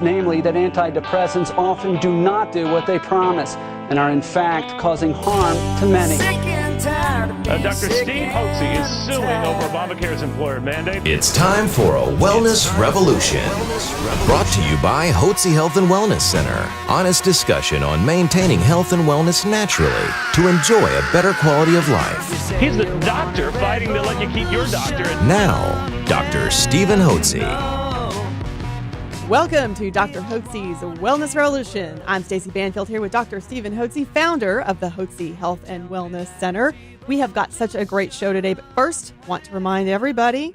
namely that antidepressants often do not do what they promise and are in fact causing harm to many. Dr. Steve Hotze is suing over Obamacare's employer mandate. It's time for a wellness revolution. Brought to you by Hotze Health and Wellness Center. Honest discussion on maintaining health and wellness naturally to enjoy a better quality of life. He's the doctor fighting to let you keep your doctor. Now, Dr. Stephen Hotze. Welcome to Dr. Hotze's Wellness Revolution. I'm Stacey Banfield here with Dr. Stephen Hotze, founder of the Hotze Health and Wellness Center. We have got such a great show today, but first, want to remind everybody,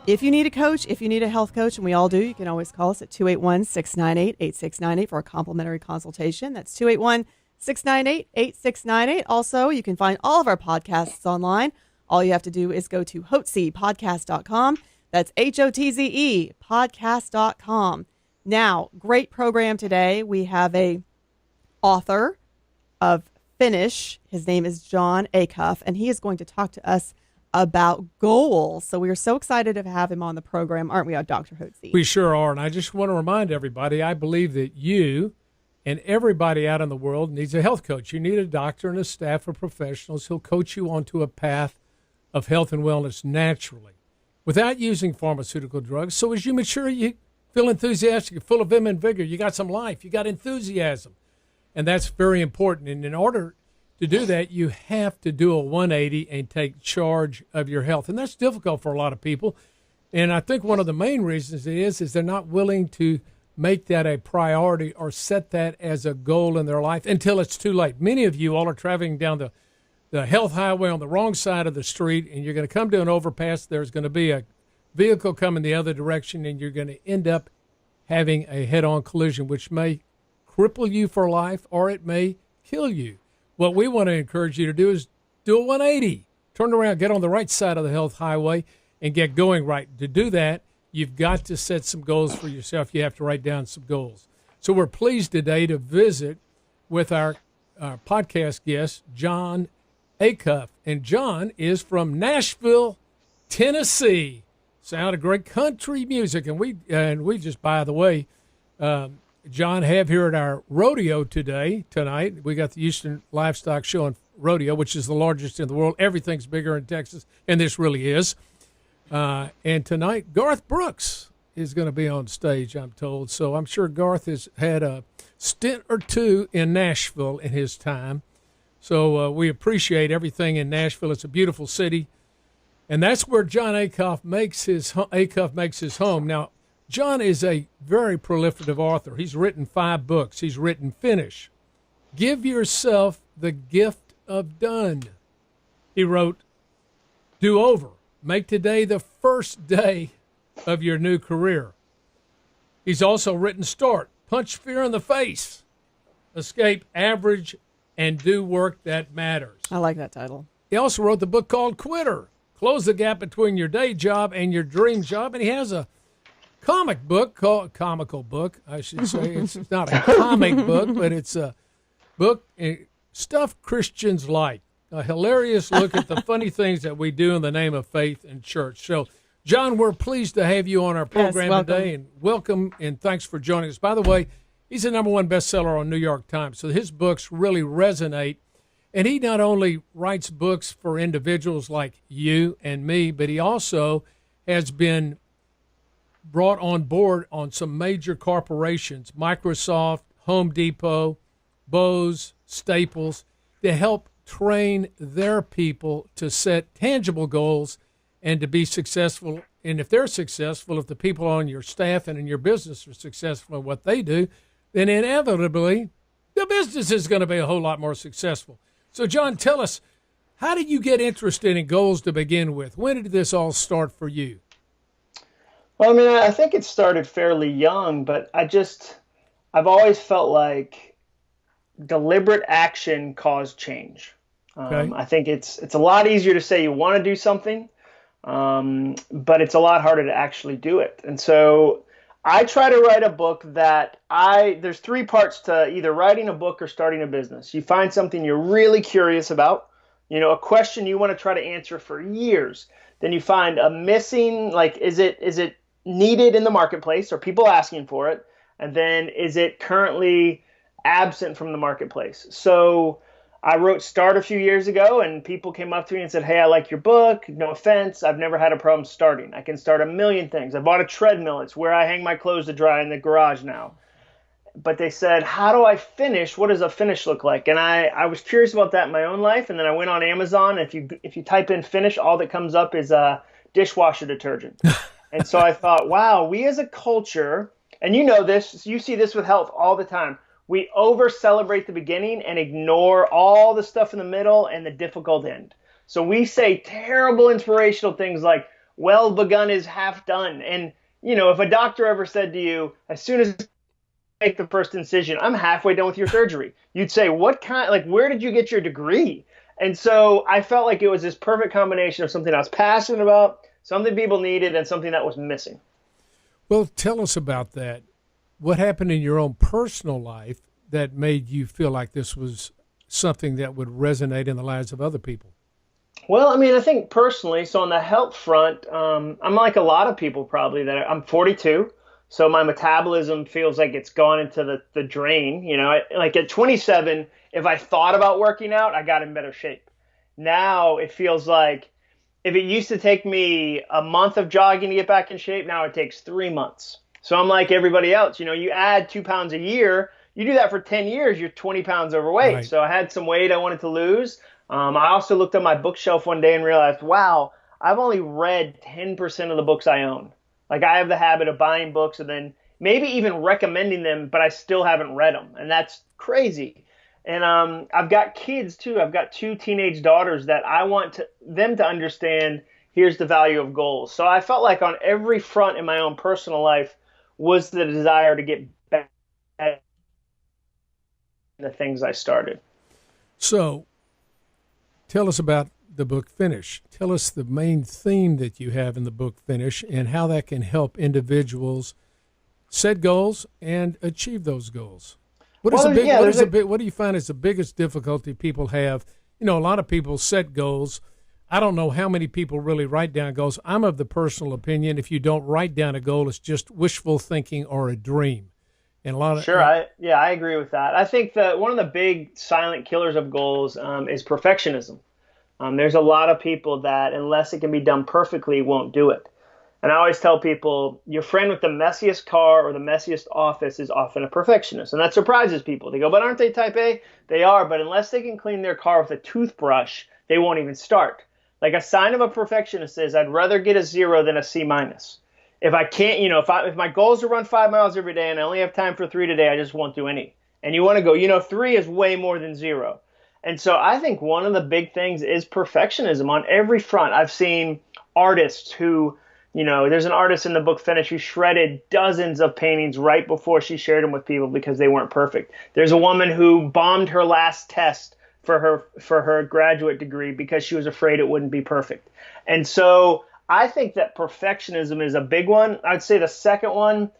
if you need a coach, if you need a health coach, and we all do, you can always call us at 281-698-8698 for a complimentary consultation. That's 281-698-8698. Also, you can find all of our podcasts online. All you have to do is go to hotzepodcast.com. That's Hotze podcast.com. Now, great program today. We have a author of Finish. His name is Jon Acuff, and he is going to talk to us about goals. So we are so excited to have him on the program, aren't we, Dr. Hotze? We sure are, and I just want to remind everybody, I believe that you and everybody out in the world needs a health coach. You need a doctor and a staff of professionals who'll coach you onto a path of health and wellness naturally, without using pharmaceutical drugs. So as you mature, you feel enthusiastic, you're full of vim and vigor, you got some life, you got enthusiasm. And that's very important. And in order to do that, you have to do a 180 and take charge of your health. And that's difficult for a lot of people. And I think one of the main reasons is they're not willing to make that a priority or set that as a goal in their life until it's too late. Many of you all are traveling down the health highway on the wrong side of the street, and you're going to come to an overpass. There's going to be a vehicle coming the other direction, and you're going to end up having a head-on collision, which may cripple you for life or it may kill you. What we want to encourage you to do is do a 180. Turn around, get on the right side of the health highway, and get going right. To do that, you've got to set some goals for yourself. You have to write down some goals. So we're pleased today to visit with our podcast guest, Jon Acuff. And Jon is from Nashville, Tennessee. Sound of great country music. And we just, by the way, Jon, have here at our rodeo tonight. We got the Houston Livestock Show and Rodeo, which is the largest in the world. Everything's bigger in Texas, and this really is. And tonight, Garth Brooks is going to be on stage, I'm told. So I'm sure Garth has had a stint or two in Nashville in his time. So we appreciate everything in Nashville. It's a beautiful city. And that's where Jon Acuff makes his home. Now, Jon is a very prolific author. He's written 5 books. He's written Finish, Give Yourself the Gift of Done. He wrote Do Over, Make Today the First Day of Your New Career. He's also written Start, Punch Fear in the Face, Escape Average, and Do Work That Matters. I like that title. He also wrote the book called Quitter, Close the Gap Between Your Day Job and Your Dream Job. And he has a comical book, I should say. It's not a comic book, but it's a book, Stuff Christians Like, a hilarious look at the funny things that we do in the name of faith and church. So, Jon, we're pleased to have you on our program today, and welcome, and thanks for joining us. By the way, he's a #1 bestseller on New York Times, so his books really resonate. And he not only writes books for individuals like you and me, but he also has been brought on board on some major corporations, Microsoft, Home Depot, Bose, Staples, to help train their people to set tangible goals and to be successful. And if they're successful, if the people on your staff and in your business are successful in what they do, then inevitably the business is going to be a whole lot more successful. So, Jon, tell us, how did you get interested in goals to begin with? When did this all start for you? Well, I mean, I think it started fairly young, but I've always felt like deliberate action caused change. Okay. I think it's a lot easier to say you want to do something, but it's a lot harder to actually do it. And so I try to write a book there's 3 parts to either writing a book or starting a business. You find something you're really curious about, a question you want to try to answer for years. Then you find a missing, like, is it needed in the marketplace? Are people asking for it? And then is it currently absent from the marketplace? So I wrote Start a few years ago, and people came up to me and said, hey, I like your book. No offense. I've never had a problem starting. I can start a million things. I bought a treadmill. It's where I hang my clothes to dry in the garage now. But they said, how do I finish? What does a finish look like? And I was curious about that in my own life. And then I went on Amazon. If you type in finish, all that comes up is dishwasher detergent. And so I thought, wow, we as a culture, and you know this, you see this with health all the time. We over celebrate the beginning and ignore all the stuff in the middle and the difficult end. So we say terrible inspirational things like, well begun is half done. And, you know, if a doctor ever said to you, as soon as you make the first incision, I'm halfway done with your surgery, you'd say, what kind, like, where did you get your degree? And so I felt like it was this perfect combination of something I was passionate about, something people needed, and something that was missing. Well, tell us about that. What happened in your own personal life that made you feel like this was something that would resonate in the lives of other people? Well, I mean, I think personally, so on the health front, I'm like a lot of people probably that I'm 42. So my metabolism feels like it's gone into the drain. You know, like at 27, if I thought about working out, I got in better shape. Now it feels like if it used to take me a month of jogging to get back in shape, now it takes 3 months. So I'm like everybody else, you know, you add 2 pounds a year, you do that for 10 years, you're 20 pounds overweight. Right. So I had some weight I wanted to lose. I also looked on my bookshelf one day and realized, wow, I've only read 10% of the books I own. Like I have the habit of buying books and then maybe even recommending them, but I still haven't read them. And that's crazy. And I've got kids too. I've got 2 teenage daughters that I want them to understand here's the value of goals. So I felt like on every front in my own personal life was the desire to get back at the things I started. So tell us about the book Finish. Tell us the main theme that you have in the book Finish and how that can help individuals set goals and achieve those goals. What do you find is the biggest difficulty people have? You know, a lot of people set goals. I don't know how many people really write down goals. I'm of the personal opinion, if you don't write down a goal, it's just wishful thinking or a dream. And a lot of I agree with that. I think that one of the big silent killers of goals is perfectionism. There's a lot of people that, unless it can be done perfectly, won't do it. And I always tell people, your friend with the messiest car or the messiest office is often a perfectionist. And that surprises people. They go, but aren't they type A? They are, but unless they can clean their car with a toothbrush, they won't even start. Like a sign of a perfectionist is I'd rather get a 0 than a C-. If I can't, you know, if my goal is to run 5 miles every day and I only have time for 3 today, I just won't do any. And you want to go, you know, 3 is way more than 0. And so I think one of the big things is perfectionism on every front. I've seen artists who, you know, there's an artist in the book Finish who shredded dozens of paintings right before she shared them with people because they weren't perfect. There's a woman who bombed her last test for her graduate degree because she was afraid it wouldn't be perfect. And so I think that perfectionism is a big one. I'd say the second one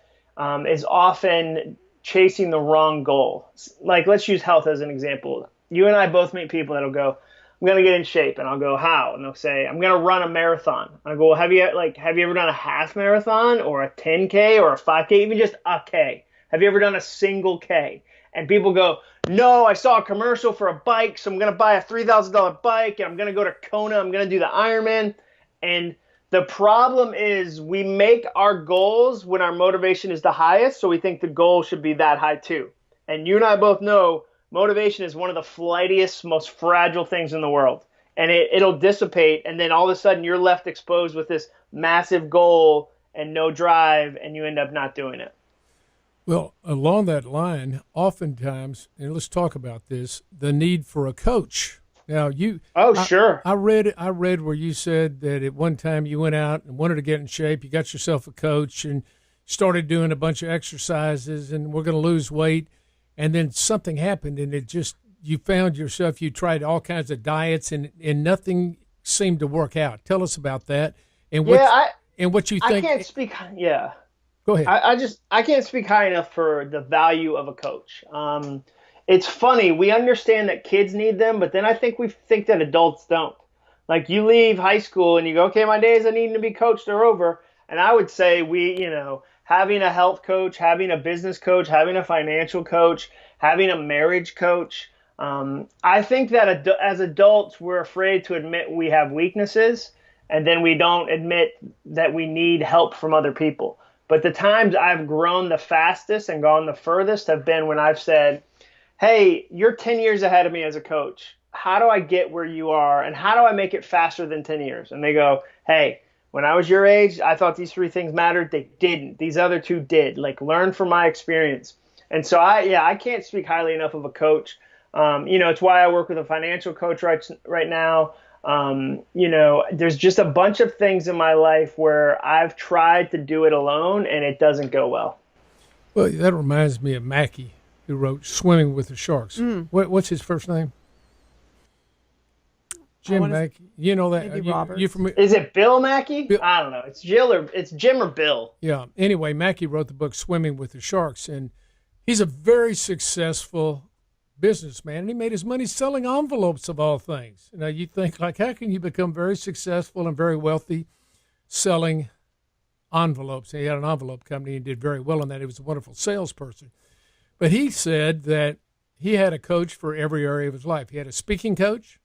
is often chasing the wrong goal. Like, let's use health as an example. You and I both meet people that'll go, I'm going to get in shape. And I'll go, how? And they'll say, I'm going to run a marathon. And I go, well, have you ever done a half marathon or a 10K or a 5K, even just a K? Have you ever done a single K? And people go, no, I saw a commercial for a bike, so I'm going to buy a $3,000 bike, and I'm going to go to Kona. I'm going to do the Ironman. And the problem is we make our goals when our motivation is the highest, so we think the goal should be that high too. And you and I both know motivation is one of the flightiest, most fragile things in the world. And it'll dissipate, and then all of a sudden you're left exposed with this massive goal and no drive, and you end up not doing it. Well, along that line, oftentimes, and let's talk about this, the need for a coach. Now, sure. I read where you said that at one time you went out and wanted to get in shape. You got yourself a coach and started doing a bunch of exercises and we're going to lose weight. And then something happened and you found yourself, you tried all kinds of diets and nothing seemed to work out. Tell us about that and what you think. I can't speak. Yeah. Go ahead. I can't speak high enough for the value of a coach. It's funny. We understand that kids need them, but then I think we think that adults don't. Like you leave high school and you go, okay, my days of needing to be coached are over. And I would say we, having a health coach, having a business coach, having a financial coach, having a marriage coach. I think that as adults, we're afraid to admit we have weaknesses, and then we don't admit that we need help from other people. But the times I've grown the fastest and gone the furthest have been when I've said, hey, you're 10 years ahead of me as a coach. How do I get where you are? And how do I make it faster than 10 years? And they go, hey, when I was your age, I thought these 3 things mattered. They didn't. These other 2 did. Like, learn from my experience. And so I can't speak highly enough of a coach. It's why I work with a financial coach right now. There's just a bunch of things in my life where I've tried to do it alone and it doesn't go well. Well, that reminds me of Mackey, who wrote Swimming with the Sharks. What's his first name? Jim Mackey. You know that? You familiar? Is it Bill Mackey? I don't know. It's Jim or Bill. Yeah. Anyway, Mackey wrote the book Swimming with the Sharks, and he's a very successful businessman, and he made his money selling envelopes of all things. Now you think, like, how can you become very successful and very wealthy selling envelopes? And he had an envelope company and did very well on that. He was a wonderful salesperson. But he said that he had a coach for every area of his life. He had a speaking coach.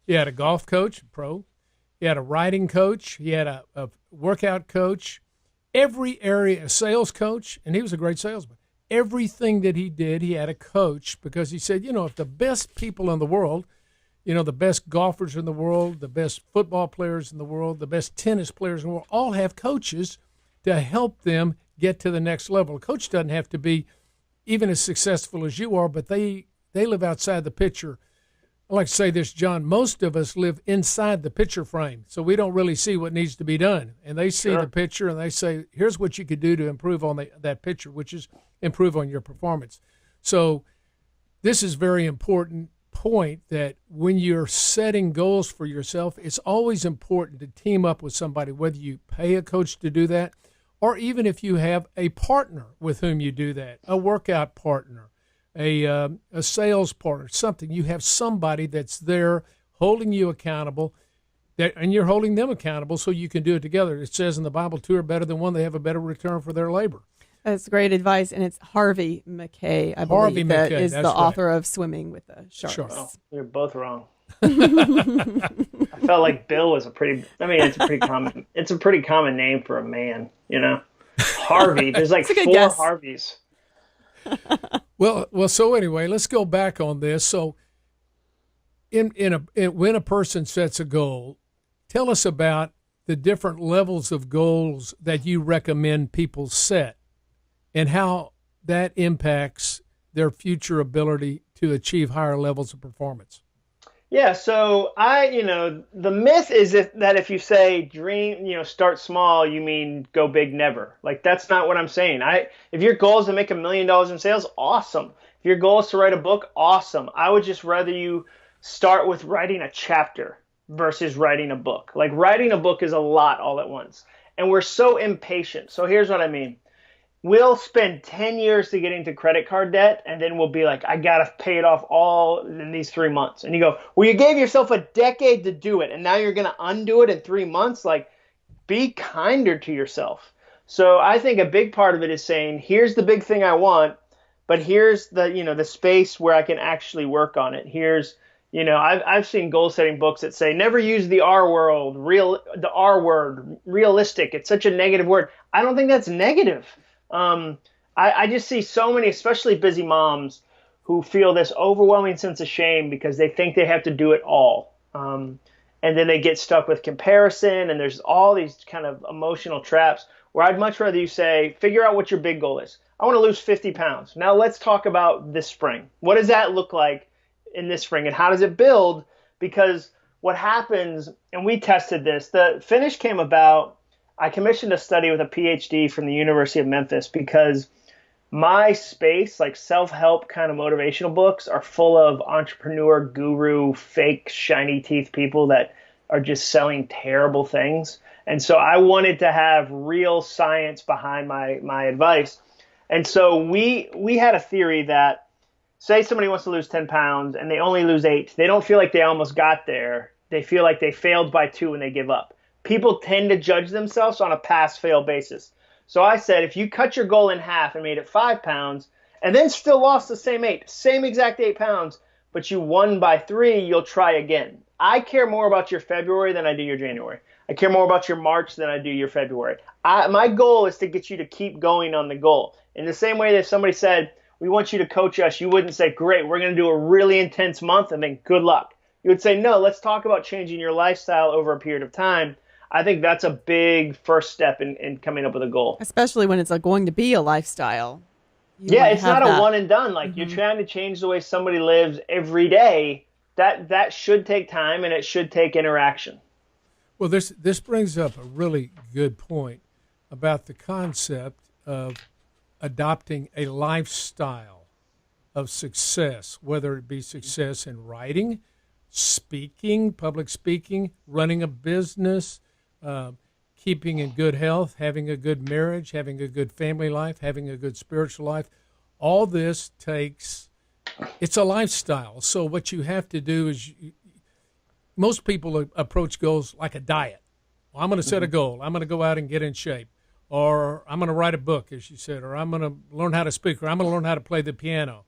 He had a golf coach, pro. He had a writing coach. He had a workout coach. Every area, a sales coach, and he was a great salesman. Everything that he did, he had a coach, because he said, if the best people in the world, the best golfers in the world, the best football players in the world, the best tennis players in the world, all have coaches to help them get to the next level. A coach doesn't have to be even as successful as you are, but they live outside the picture. I like to say this, John, most of us live inside the picture frame, so we don't really see what needs to be done. And they see the picture, and they say, here's what you could do to improve on that picture, which is improve on your performance. So this is very important point, that when you're setting goals for yourself, it's always important to team up with somebody, whether you pay a coach to do that, or even if you have a partner with whom you do that, a workout partner, a sales partner, something. You have somebody that's there holding you accountable, and you're holding them accountable, so you can do it together. It says in the Bible, 2 are better than 1. They have a better return for their labor. That's great advice, and it's Harvey McKay, I believe, that is the author of Swimming with the Sharks. Oh, you're both wrong. I felt like Bill was it's a pretty common name for a man, Harvey. There's like 4 Harveys. Well. So anyway, let's go back on this. So, when a person sets a goal, tell us about the different levels of goals that you recommend people set, and how that impacts their future ability to achieve higher levels of performance. Yeah, so the myth is that if you say dream, start small, you mean go big never. Like, that's not what I'm saying. If your goal is to make $1 million in sales, awesome. If your goal is to write a book, awesome. I would just rather you start with writing a chapter versus writing a book. Like, writing a book is a lot all at once. And we're so impatient. So here's what I mean. We'll spend 10 years to get into credit card debt, and then we'll be like, I got to pay it off all in these 3 months. And you go, well, you gave yourself a decade to do it, and now you're going to undo it in 3 months? Like, be kinder to yourself. So I think a big part of it is saying, here's the big thing I want, but here's the space where I can actually work on it. Here's, I've seen goal-setting books that say, never use the R word, realistic. It's such a negative word. I don't think that's negative. I just see so many, especially busy moms, who feel this overwhelming sense of shame because they think they have to do it all. And then they get stuck with comparison, and there's all these kind of emotional traps, where I'd much rather you say, figure out what your big goal is. I want to lose 50 pounds. Now let's talk about this spring. What does that look like in this spring, and how does it build? Because what happens, and we tested this, the finish came about, I commissioned a study with a PhD from the University of Memphis, because my space, like self-help kind of motivational books, are full of entrepreneur, guru, fake, shiny teeth people that are just selling terrible things. And so I wanted to have real science behind my advice. And so we had a theory that, say somebody wants to lose 10 pounds and they only lose 8. They don't feel like they almost got there. They feel like they failed by 2 and they give up. People tend to judge themselves on a pass-fail basis. So I said, if you cut your goal in half and made it 5 pounds and then still lost the same exact 8 pounds, but you won by 3, you'll try again. I care more about your February than I do your January. I care more about your March than I do your February. My goal is to get you to keep going on the goal. In the same way that if somebody said, we want you to coach us, you wouldn't say, great, we're going to do a really intense month and then good luck. You would say, no, let's talk about changing your lifestyle over a period of time. I think that's a big first step in coming up with a goal. Especially when it's going to be a lifestyle. It's not a one and done. Like you're trying to change the way somebody lives every day. That should take time and it should take interaction. Well, this brings up a really good point about the concept of adopting a lifestyle of success, whether it be success in writing, speaking, public speaking, running a business, keeping in good health, having a good marriage, having a good family life, having a good spiritual life. All this it's a lifestyle. So what you have to do is, most people approach goals like a diet. Well, I'm going to set a goal. I'm going to go out and get in shape. Or I'm going to write a book, as you said, or I'm going to learn how to speak, or I'm going to learn how to play the piano.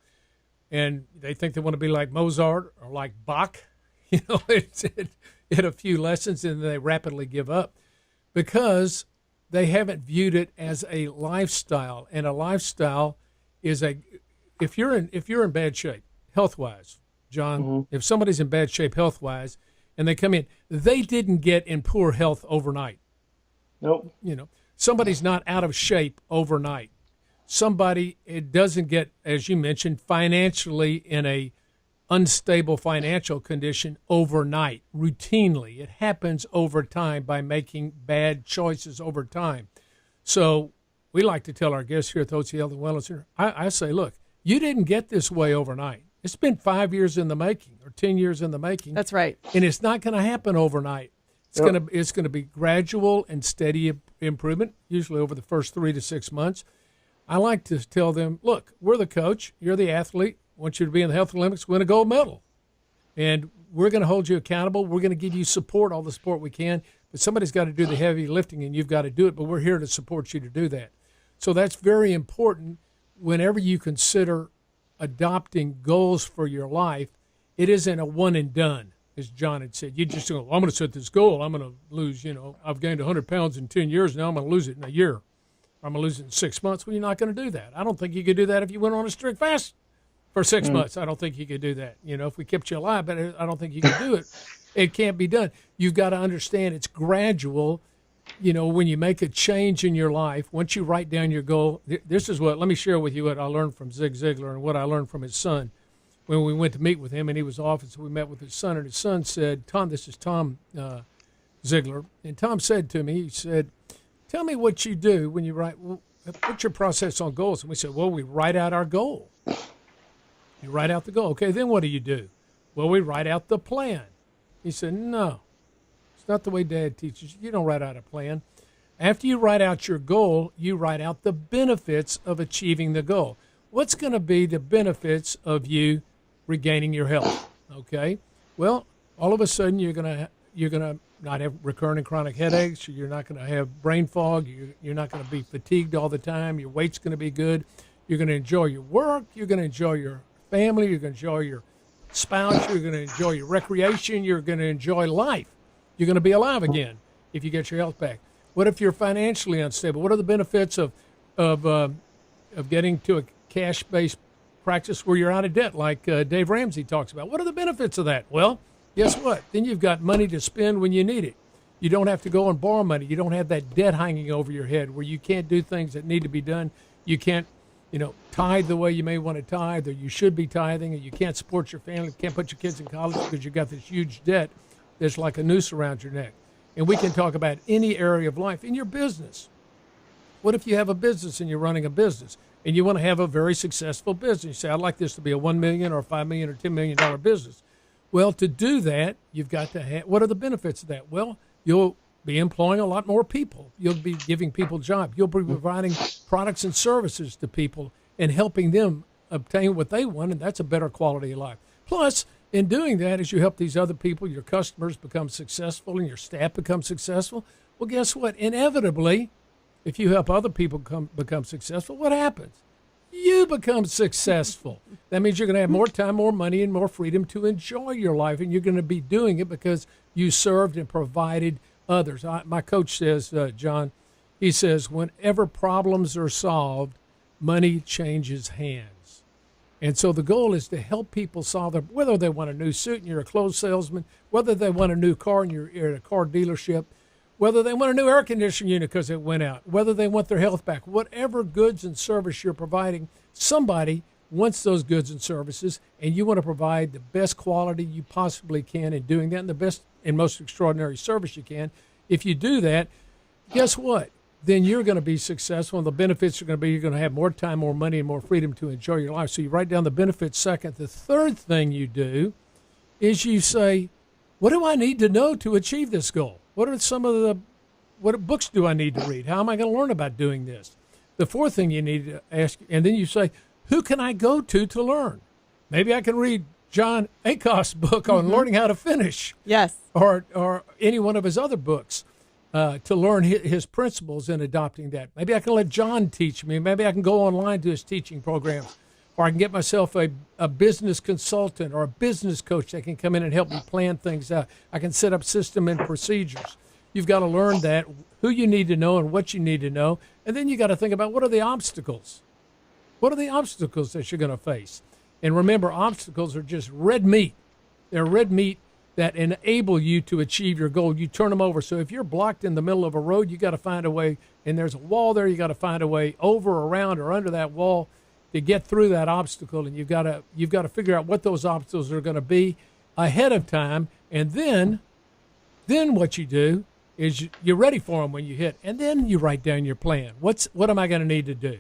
And they think they want to be like Mozart or like Bach. It's a few lessons and they rapidly give up because they haven't viewed it as a lifestyle. And a lifestyle is if you're in bad shape, health-wise, John, if somebody's in bad shape health-wise and they come in, they didn't get in poor health overnight. Nope. Somebody's not out of shape overnight. It doesn't get, as you mentioned, financially in a unstable financial condition overnight, routinely. It happens over time by making bad choices over time. So we like to tell our guests here at the Hotze Health and Wellness Center, I say, look, you didn't get this way overnight. It's been 5 years in the making or 10 years in the making. That's right. And it's not going to happen overnight. It's going to be gradual and steady improvement, usually over the first 3 to 6 months. I like to tell them, look, we're the coach, you're the athlete. I want you to be in the Health Olympics, win a gold medal. And we're going to hold you accountable. We're going to give you support, all the support we can. But somebody's got to do the heavy lifting, and you've got to do it. But we're here to support you to do that. So that's very important whenever you consider adopting goals for your life. It isn't a one and done, as John had said. You just go, I'm going to set this goal. I'm going to lose, I've gained 100 pounds in 10 years. Now I'm going to lose it in a year. Or I'm going to lose it in 6 months. Well, you're not going to do that. I don't think you could do that if you went on a strict fast for 6 months. I don't think you could do that. If we kept you alive, but I don't think you could do it. It can't be done. You've got to understand it's gradual. When you make a change in your life, once you write down your goal, let me share with you what I learned from Zig Ziglar and what I learned from his son. When we went to meet with him and he was off, and so we met with his son, and his son said, this is Tom Ziglar, and Tom said to me, he said, tell me what you do when you write, what's your process on goals? And we said, well, we write out our goal. You write out the goal. Okay, then what do? Well, we write out the plan. He said, no, it's not the way Dad teaches. You don't write out a plan. After you write out your goal, you write out the benefits of achieving the goal. What's going to be the benefits of you regaining your health? Okay, well, all of a sudden you're going to not have recurrent and chronic headaches. You're not going to have brain fog. You're not going to be fatigued all the time. Your weight's going to be good. You're going to enjoy your work. You're going to enjoy your family. You're going to enjoy your spouse. You're going to enjoy your recreation. You're going to enjoy life. You're going to be alive again if you get your health back. What if you're financially unstable? What are the benefits of getting to a cash-based practice where you're out of debt, like Dave Ramsey talks about? What are the benefits of that? Well, guess what? Then you've got money to spend when you need it. You don't have to go and borrow money. You don't have that debt hanging over your head where you can't do things that need to be done. You can't, tithe the way you may want to tithe, or you should be tithing, and you can't support your family, you can't put your kids in college because you've got this huge debt that's like a noose around your neck. And we can talk about any area of life. In your business, what if you have a business and you're running a business and you want to have a very successful business? You say, I'd like this to be a $1 million or $5 million or $10 million business. Well, to do that, you've got to have, what are the benefits of that? Well, you'll be employing a lot more people. You'll be giving people jobs. You'll be providing products and services to people and helping them obtain what they want, and that's a better quality of life. Plus, in doing that, as you help these other people, your customers become successful and your staff become successful, well, guess what? Inevitably, If you help other people become successful, what happens? You become successful. That means you're going to have more time, more money, and more freedom to enjoy your life, and you're going to be doing it because you served and provided others. My coach says, John, he says, whenever problems are solved, money changes hands. And so the goal is to help people solve them, whether they want a new suit and you're a clothes salesman, whether they want a new car and you're at a car dealership, whether they want a new air conditioning unit because it went out, whether they want their health back, whatever goods and service you're providing, somebody wants those goods and services, and you want to provide the best quality you possibly can in doing that and the best and most extraordinary service you can. If you do that, guess what? Then you're going to be successful, and the benefits are going to be you're going to have more time, more money, and more freedom to enjoy your life. So you write down the benefits second. The third thing you do is you say, what do I need to know to achieve this goal? What are some of what books do I need to read? How am I going to learn about doing this? The fourth thing you need to ask, and then you say, who can I go to learn? Maybe I can read Jon Acuff's book on learning how to finish. Yes. Or any one of his other books to learn his principles in adopting that. Maybe I can let Jon teach me. Maybe I can go online to his teaching programs. Or I can get myself a business consultant or a business coach that can come in and help me plan things out. I can set up system and procedures. You've got to learn that, who you need to know and what you need to know. And then you got to think about what are the obstacles? What are the obstacles that you're going to face? And remember, obstacles are just red meat. They're red meat that enable you to achieve your goal. You turn them over. So if you're blocked in the middle of a road, you got to find a way, and there's a wall there, you got to find a way over, around, or under that wall to get through that obstacle. And you've got to figure out what those obstacles are going to be ahead of time. And then what you do is you're ready for them when you hit. And then you write down your plan. What am I going to need to do?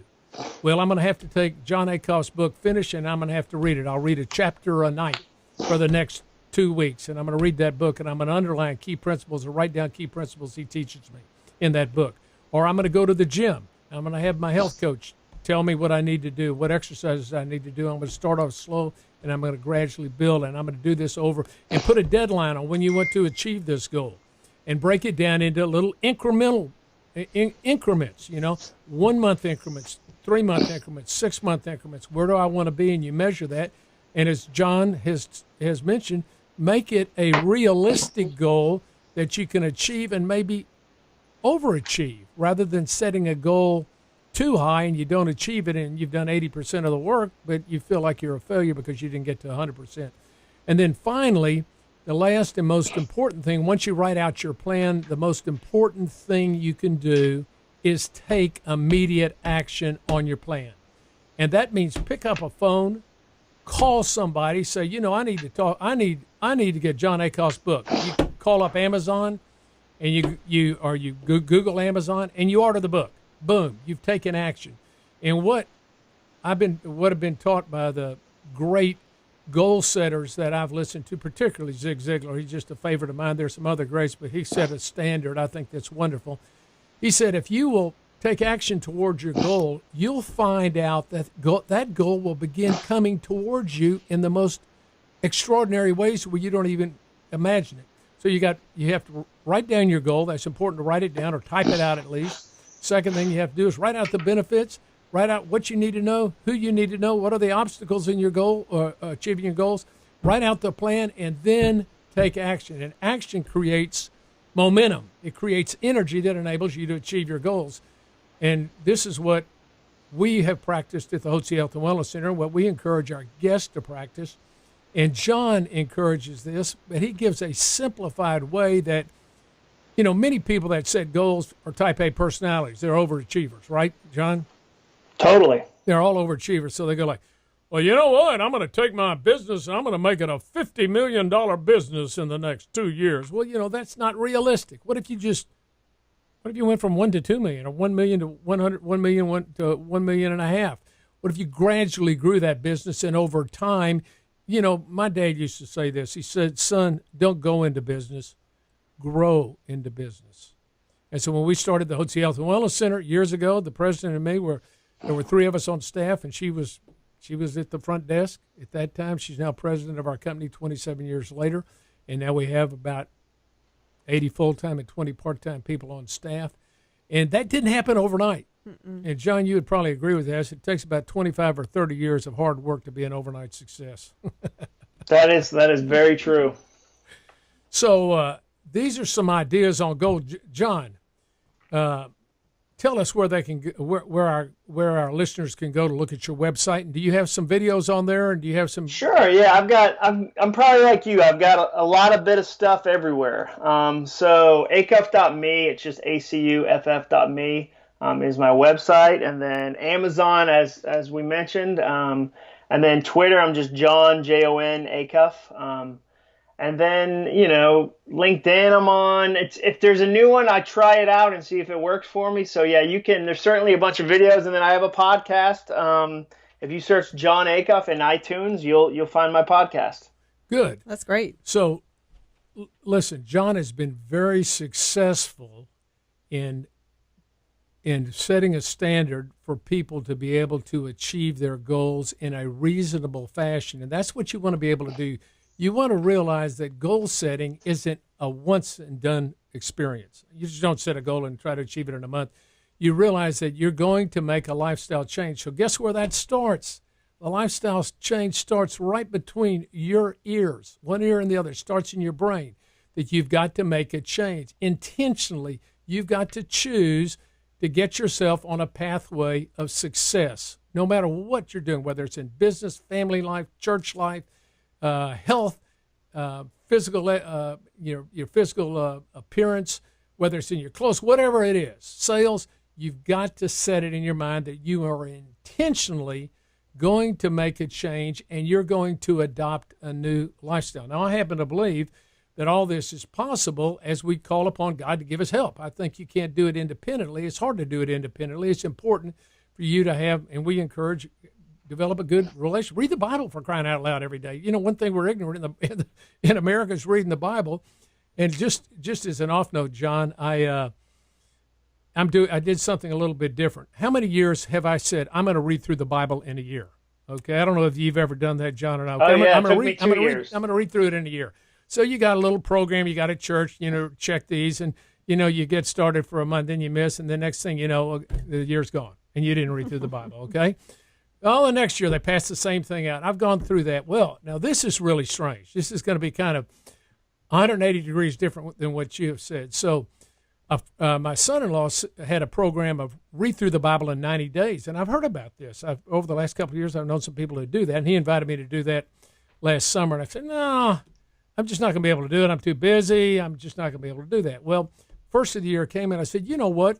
Well, I'm going to have to take Jon Acuff's book, Finish, and I'm going to have to read it. I'll read a chapter a night for the next 2 weeks. And I'm going to read that book, and I'm going to underline key principles or write down key principles he teaches me in that book. Or I'm going to go to the gym. I'm going to have my health coach tell me what I need to do, what exercises I need to do. I'm going to start off slow, and I'm going to gradually build, and I'm going to do this over and put a deadline on when you want to achieve this goal and break it down into little incremental increments, 1 month increments, 3 month increments, 6 month increments. Where do I want to be? And you measure that. And as Jon has mentioned, make it a realistic goal that you can achieve and maybe overachieve rather than setting a goal too high and you don't achieve it and you've done 80% of the work, but you feel like you're a failure because you didn't get to 100%. And then finally, the last and most important thing, once you write out your plan, the most important thing you can do is take immediate action on your plan. And that means pick up a phone, call somebody, say, I need to talk. I need to get Jon Acuff's book. You call up Amazon and you Google Amazon and you order the book. Boom, you've taken action. And what I've been taught by the great goal setters that I've listened to, particularly Zig Ziglar, he's just a favorite of mine. There's some other greats, but he set a standard I think that's wonderful. He said, if you will take action towards your goal, you'll find out that that goal will begin coming towards you in the most extraordinary ways where you don't even imagine it. So you have to write down your goal. That's important to write it down or type it out at least. Second thing you have to do is write out the benefits, write out what you need to know, who you need to know, what are the obstacles in your goal or achieving your goals. Write out the plan and then take action. And action creates momentum. It creates energy that enables you to achieve your goals. And this is what we have practiced at the Hotze Health and Wellness Center, what we encourage our guests to practice. And Jon encourages this, but he gives a simplified way that, many people that set goals are type A personalities. They're overachievers, right, Jon? Totally. They're all overachievers. So they go like, well, you know what? I'm going to take my business and I'm going to make it a $50 million business in the next 2 years. Well, that's not realistic. What if you went from 1 to 2 million or 1 million to 100, 1 million to 1 million and a half? What if you gradually grew that business and over time, my dad used to say this. He said, son, don't go into business, grow into business. And so when we started the Hotze Health and Wellness Center years ago, the president and me there were 3 of us on staff, and she was at the front desk at that time. She's now president of our company 27 years later, and now we have about 80 full-time and 20 part-time people on staff. And that didn't happen overnight. And John, you would probably agree with this. It takes about 25 or 30 years of hard work to be an overnight success. That is very true. So these are some ideas on goal. John, tell us where they can where our listeners can go to look at your website. And do you have some videos on there? And do you have some? Sure. Yeah, I'm probably like you. I've got a lot of bit of stuff everywhere. So acuff.me. It's just acuff.me. Is my website, and then Amazon, as we mentioned, and then Twitter, I'm just Jon, Jon Acuff, and then LinkedIn I'm on. If there's a new one, I try it out and see if it works for me. So yeah, you can. There's certainly a bunch of videos, and then I have a podcast. If you search Jon Acuff in iTunes, you'll find my podcast. Good, that's great. So listen, Jon has been very successful in setting a standard for people to be able to achieve their goals in a reasonable fashion. And that's what you want to be able to do. You want to realize that goal setting isn't a once and done experience. You just don't set a goal and try to achieve it in a month. You realize that you're going to make a lifestyle change. So guess where that starts? The lifestyle change starts right between your ears, one ear and the other. It starts in your brain, that you've got to make a change. Intentionally, you've got to choose to get yourself on a pathway of success, no matter what you're doing, whether it's in business, family life, church life, health, physical, your physical appearance, whether it's in your clothes, whatever it is, sales. You've got to set it in your mind that you are intentionally going to make a change and you're going to adopt a new lifestyle. Now, I happen to believe that all this is possible as we call upon God to give us help. I think you can't do it independently. It's hard to do it independently. It's important for you to have, and we encourage, develop a good relationship. Read the Bible, for crying out loud, every day. One thing we're ignorant in America is reading the Bible. And just as an off note, John, I did something a little bit different. How many years have I said I'm going to read through the Bible in a year? Okay, I don't know if you've ever done that, John, or not. Oh, yeah, I'm it took me 2 years. I'm going to read through it in a year. So you got a little program, you got a church, check these, and, you get started for a month, then you miss, and the next thing you know, the year's gone, and you didn't read through the Bible, okay? Well, the next year they pass the same thing out. I've gone through that. Well, now this is really strange. This is going to be kind of 180 degrees different than what you have said. So my son-in-law had a program of read through the Bible in 90 days, and I've heard about this. Over the last couple of years, I've known some people who do that, and he invited me to do that last summer, and I said, no, I'm just not going to be able to do it. I'm too busy. I'm just not going to be able to do that. Well, first of the year came, and I said, you know what?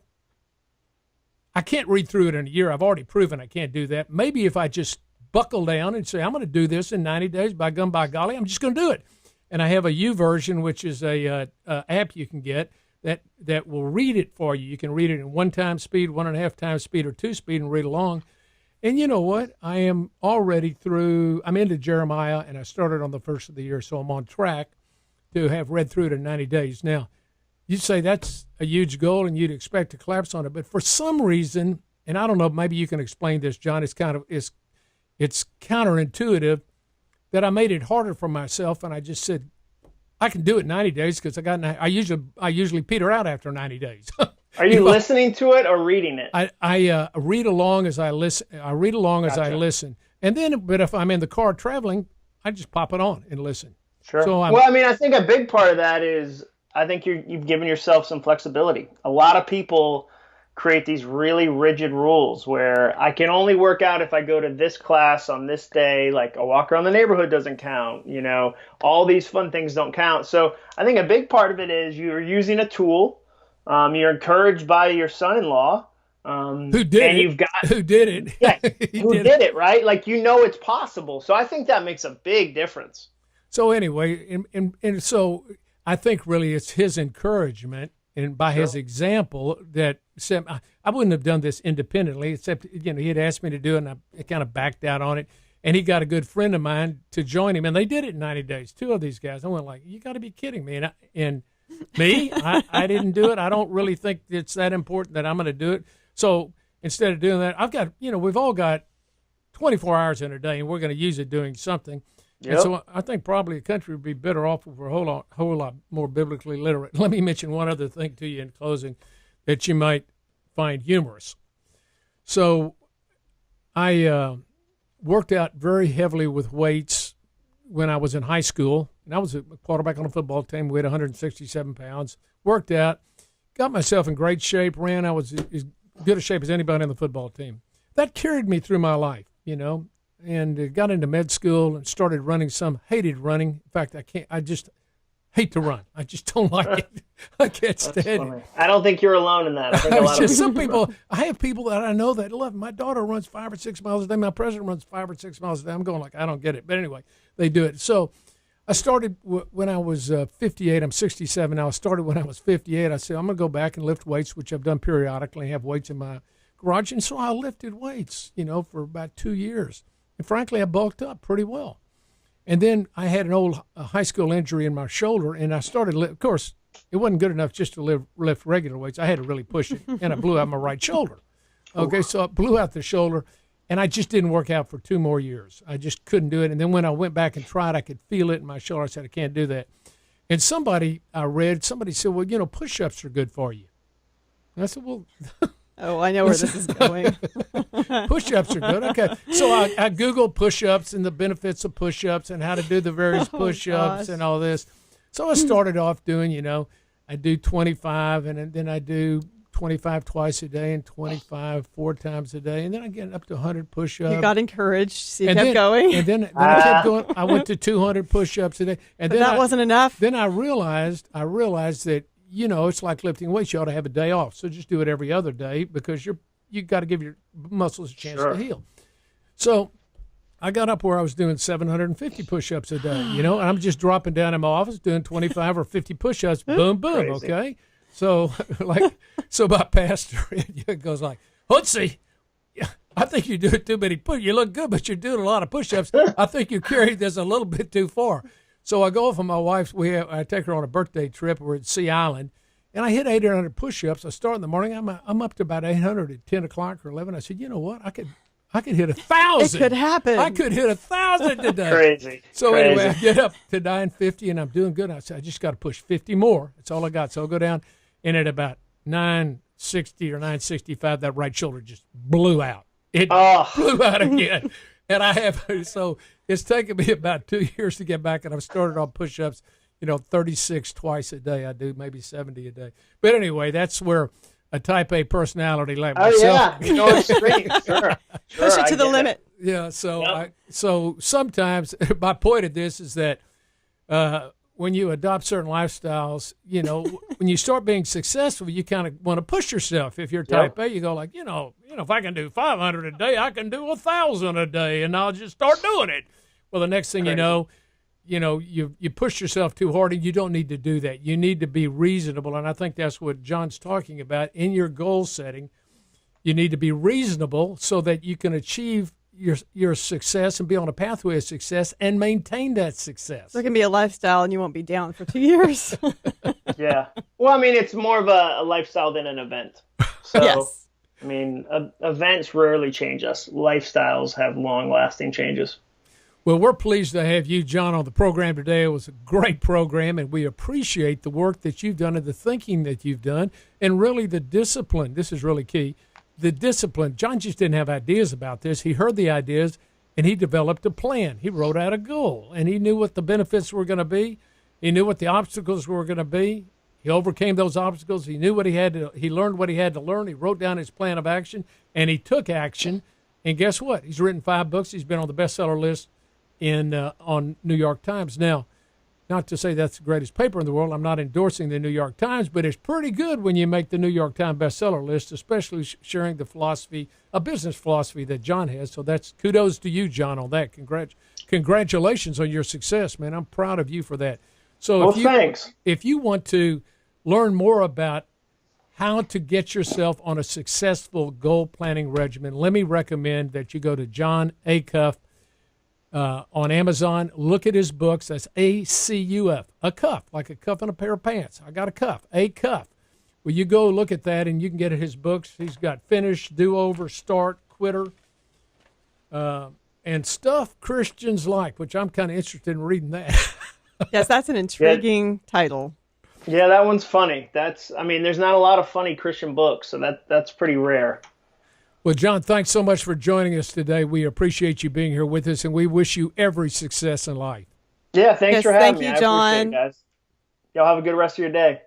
I can't read through it in a year. I've already proven I can't do that. Maybe if I just buckle down and say, I'm going to do this in 90 days, by gum, by golly, I'm just going to do it. And I have a U version, which is a app you can get that will read it for you. You can read it in 1 time speed, 1.5 times speed, or 2 speed and read along. And you know what? I am already I'm into Jeremiah, and I started on the first of the year, so I'm on track to have read through it in 90 days. Now, you'd say that's a huge goal, and you'd expect to collapse on it. But for some reason, and I don't know, maybe you can explain this, John, it's counterintuitive that I made it harder for myself, and I just said, I can do it in 90 days because I usually peter out after 90 days. Are you listening to it or reading it? I read along as I listen. I listen. And then, but if I'm in the car traveling, I just pop it on and listen. Sure. So I think a big part of that is I think you've given yourself some flexibility. A lot of people create these really rigid rules where I can only work out if I go to this class on this day, like a walk around the neighborhood doesn't count, all these fun things don't count. So I think a big part of it is you're using a tool. You're encouraged by your son-in-law. Who did it? Yeah, who did it, right? Like, it's possible. So I think that makes a big difference. So anyway, and so I think really it's his encouragement and by his example that said, I wouldn't have done this independently, except, he had asked me to do it, and I kind of backed out on it. And he got a good friend of mine to join him, and they did it in 90 days. 2 of these guys. I went like, you got to be kidding me. And I didn't do it. I don't really think it's that important that I'm going to do it. So instead of doing that, I've got, we've all got 24 hours in a day, and we're going to use it doing something. Yep. And so I think probably a country would be better off if we're a whole lot more biblically literate. Let me mention one other thing to you in closing that you might find humorous. So I worked out very heavily with weights when I was in high school. And I was a quarterback on a football team, weighed 167 pounds, worked out, got myself in great shape, ran. I was as good a shape as anybody on the football team. That carried me through my life, and got into med school and started running some, hated running. In fact, I just hate to run. I just don't like it. I can't stand it. I don't think you're alone in that. I think a lot of some people, I have people that I know that love it. My daughter runs 5 or 6 miles a day. My president runs 5 or 6 miles a day. I'm going like, I don't get it. But anyway, they do it. So I started when I was 58. I'm 67 now. I started when I was 58. I said, I'm going to go back and lift weights, which I've done periodically. I have weights in my garage. And so I lifted weights, for about 2 years. And frankly, I bulked up pretty well. And then I had an old high school injury in my shoulder, and I started, of course, it wasn't good enough just to lift regular weights. I had to really push it, and I blew out my right shoulder. Okay, so I blew out the shoulder, and I just didn't work out for 2 more years. I just couldn't do it. And then when I went back and tried, I could feel it in my shoulder. I said, I can't do that. And somebody said, well, push-ups are good for you. And I said, well... Oh, I know where this is going. Push-ups are good. Okay. So I Googled push-ups and the benefits of push-ups and how to do the various push-ups and all this. So I started off doing, I do 25 and then I do 25 twice a day and 25 4 times a day. And then I get up to 100 push-ups. You got encouraged. So you kept going. And then I kept going. I went to 200 push-ups a day. And but then that wasn't enough. Then I realized that, it's like lifting weights. You ought to have a day off. So just do it every other day because you got to give your muscles a chance to heal. So I got up where I was doing 750 push-ups a day, and I'm just dropping down in my office doing 25 or 50 push-ups. Boom, boom. Crazy. Okay. So my pastor goes like, Hotze, I think you do too many push. You look good, but you're doing a lot of push-ups. I think you carried this a little bit too far. So I go off on my wife's. I take her on a birthday trip. We're at Sea Island, and I hit 800 push-ups. I start in the morning. I'm up to about 800 at 10 o'clock or 11. I said, you know what? I could hit 1,000. It could happen. I could hit 1,000 today. Crazy. So Crazy. anyway, I get up to 950, and I'm doing good. I said, I just got to push 50 more. That's all I got. So I'll go down, and at about 960 or 965, that right shoulder just blew out. It blew out again. And so it's taken me about 2 years to get back, and I've started on push-ups, 36 twice a day. I do maybe 70 a day. But anyway, that's where a type A personality like myself. Oh, yeah. No extreme. Sure. Push it to the limit. Yeah, so Yep. so sometimes my point of this is that when you adopt certain lifestyles, when you start being successful, you kind of want to push yourself. If you're type A, you go like, if I can do 500 a day, I can do 1,000 a day, and I'll just start doing it. Well, the next thing you push yourself too hard, and you don't need to do that. You need to be reasonable, and I think that's what Jon's talking about. In your goal setting, you need to be reasonable so that you can achieve your success and be on a pathway of success and maintain that success. So it can be a lifestyle, and you won't be down for 2 years. Yeah. Well, I mean, it's more of a lifestyle than an event. So, yes. I mean, events rarely change us. Lifestyles have long-lasting changes. Well, we're pleased to have you, Jon, on the program today. It was a great program, and we appreciate the work that you've done and the thinking that you've done, and really the discipline. This is really key. The discipline. Jon just didn't have ideas about this. He heard the ideas, and he developed a plan. He wrote out a goal, and he knew what the benefits were going to be. He knew what the obstacles were going to be. He overcame those obstacles. He knew he learned what he had to learn. He wrote down his plan of action, and he took action. And guess what? He's written 5 books. He's been on the bestseller list on New York Times. Now, not to say that's the greatest paper in the world. I'm not endorsing the New York Times, but it's pretty good when you make the New York Times bestseller list, especially sharing the philosophy, a business philosophy that Jon has. So that's kudos to you, Jon, on that. Congratulations on your success, man. I'm proud of you for that. So thanks. If you want to learn more about how to get yourself on a successful goal planning regimen, let me recommend that you go to Jon Acuff on Amazon. Look at his books. That's ACUF, a cuff, like a cuff in a pair of pants. I got a cuff, a cuff. Well, you go look at that, and you can get his books. He's got Finish, Do-Over, Start, Quitter, and Stuff Christians Like, which I'm kind of interested in reading that. Yes, that's an intriguing title. Yeah, that one's funny. There's not a lot of funny Christian books, so that's pretty rare. Well, Jon, thanks so much for joining us today. We appreciate you being here with us, and we wish you every success in life. Yeah, thanks for having me. Thank you, Jon. I appreciate it, guys. Y'all have a good rest of your day.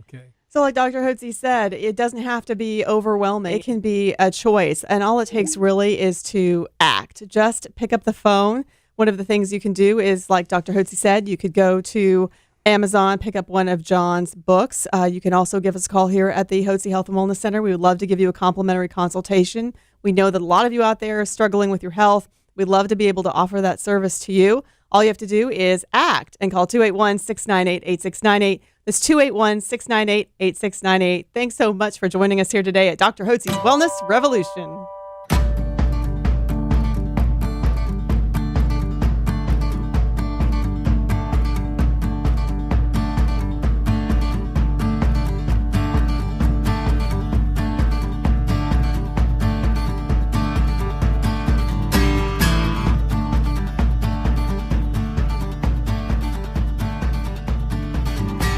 Okay. So like Dr. Hotze said, it doesn't have to be overwhelming. It can be a choice. And all it takes really is to act. Just pick up the phone. One of the things you can do is, like Dr. Hotze said, you could go to Amazon, pick up one of Jon's books. You can also give us a call here at the Hotze Health and Wellness Center. We would love to give you a complimentary consultation. We know that a lot of you out there are struggling with your health. We'd love to be able to offer that service to you. All you have to do is act and call 281-698-8698. That's 281-698-8698. Thanks so much for joining us here today at Dr. Hotze's Wellness Revolution.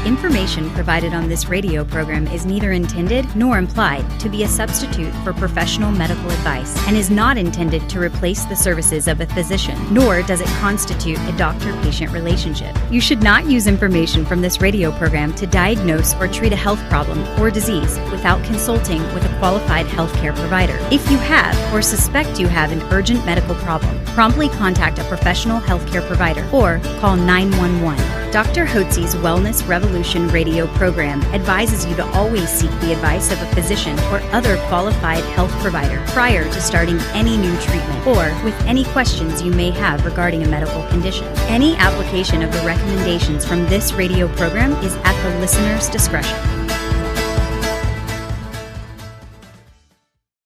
Information provided on this radio program is neither intended nor implied to be a substitute for professional medical advice and is not intended to replace the services of a physician, nor does it constitute a doctor-patient relationship. You should not use information from this radio program to diagnose or treat a health problem or disease without consulting with a qualified healthcare provider. If you have or suspect you have an urgent medical problem, promptly contact a professional healthcare provider or call 911. Dr. Hotze's Wellness Revolution radio program advises you to always seek the advice of a physician or other qualified health provider prior to starting any new treatment or with any questions you may have regarding a medical condition. Any application of the recommendations from this radio program is at the listener's discretion.